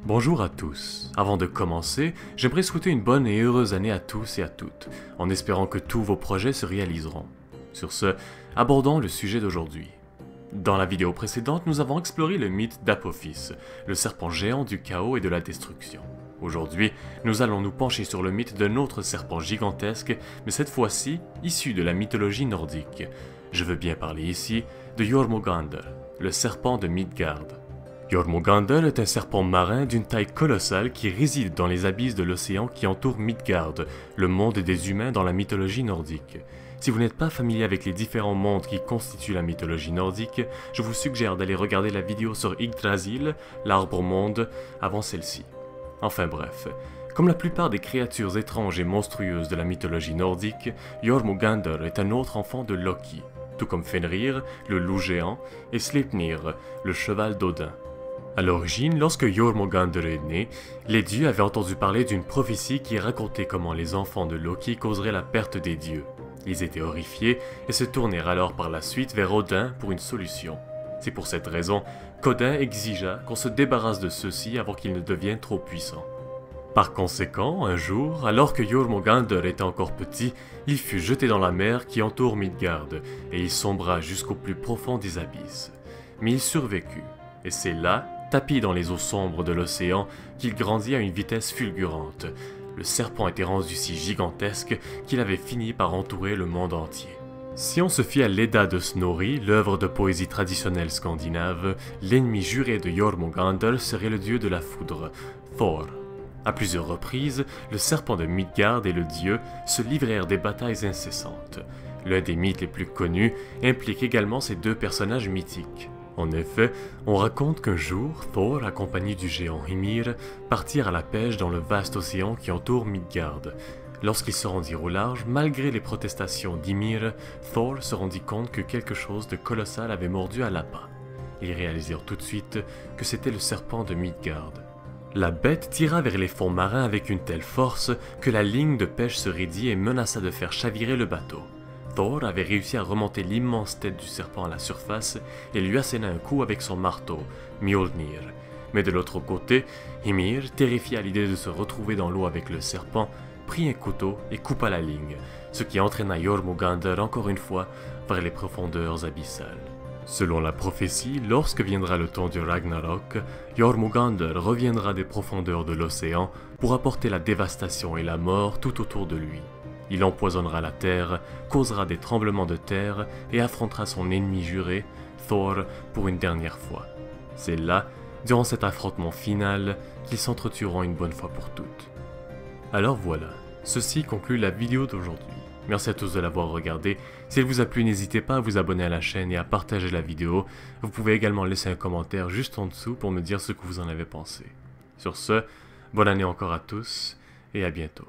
Bonjour à tous. Avant de commencer, j'aimerais souhaiter une bonne et heureuse année à tous et à toutes, en espérant que tous vos projets se réaliseront. Sur ce, abordons le sujet d'aujourd'hui. Dans la vidéo précédente, nous avons exploré le mythe d'Apophis, le serpent géant du chaos et de la destruction. Aujourd'hui, nous allons nous pencher sur le mythe d'un autre serpent gigantesque, mais cette fois-ci issu de la mythologie nordique. Je veux bien parler ici de Jormungandr, le serpent de Midgard. Jormungandr est un serpent marin d'une taille colossale qui réside dans les abysses de l'océan qui entoure Midgard, le monde des humains dans la mythologie nordique. Si vous n'êtes pas familier avec les différents mondes qui constituent la mythologie nordique, je vous suggère d'aller regarder la vidéo sur Yggdrasil, l'arbre monde, avant celle-ci. Enfin bref, comme la plupart des créatures étranges et monstrueuses de la mythologie nordique, Jormungandr est un autre enfant de Loki, tout comme Fenrir, le loup géant, et Sleipnir, le cheval d'Odin. À l'origine, lorsque Jormungandr est né, les dieux avaient entendu parler d'une prophétie qui racontait comment les enfants de Loki causeraient la perte des dieux. Ils étaient horrifiés et se tournèrent alors par la suite vers Odin pour une solution. C'est pour cette raison qu'Odin exigea qu'on se débarrasse de ceux-ci avant qu'ils ne deviennent trop puissants. Par conséquent, un jour, alors que Jormungandr était encore petit, il fut jeté dans la mer qui entoure Midgard et il sombra jusqu'au plus profond des abysses. Mais il survécut, et c'est là, tapi dans les eaux sombres de l'océan, qu'il grandit à une vitesse fulgurante. Le serpent était rendu si gigantesque qu'il avait fini par entourer le monde entier. Si on se fie à l'Edda de Snorri, l'œuvre de poésie traditionnelle scandinave, l'ennemi juré de Jormungandr serait le dieu de la foudre, Thor. À plusieurs reprises, le serpent de Midgard et le dieu se livrèrent des batailles incessantes. L'un des mythes les plus connus implique également ces deux personnages mythiques. En effet, on raconte qu'un jour, Thor, accompagné du géant Ymir, partirent à la pêche dans le vaste océan qui entoure Midgard. Lorsqu'ils se rendirent au large, malgré les protestations d'Ymir, Thor se rendit compte que quelque chose de colossal avait mordu à l'appât. Ils réalisèrent tout de suite que c'était le serpent de Midgard. La bête tira vers les fonds marins avec une telle force que la ligne de pêche se raidit et menaça de faire chavirer le bateau. Thor avait réussi à remonter l'immense tête du serpent à la surface et lui asséna un coup avec son marteau, Mjolnir. Mais de l'autre côté, Ymir, terrifié à l'idée de se retrouver dans l'eau avec le serpent, prit un couteau et coupa la ligne, ce qui entraîna Jormungandr encore une fois vers les profondeurs abyssales. Selon la prophétie, lorsque viendra le temps du Ragnarok, Jormungandr reviendra des profondeurs de l'océan pour apporter la dévastation et la mort tout autour de lui. Il empoisonnera la terre, causera des tremblements de terre et affrontera son ennemi juré, Thor, pour une dernière fois. C'est là, durant cet affrontement final, qu'ils s'entretueront une bonne fois pour toutes. Alors voilà, ceci conclut la vidéo d'aujourd'hui. Merci à tous de l'avoir regardé. Si elle vous a plu, n'hésitez pas à vous abonner à la chaîne et à partager la vidéo. Vous pouvez également laisser un commentaire juste en dessous pour me dire ce que vous en avez pensé. Sur ce, bonne année encore à tous et à bientôt.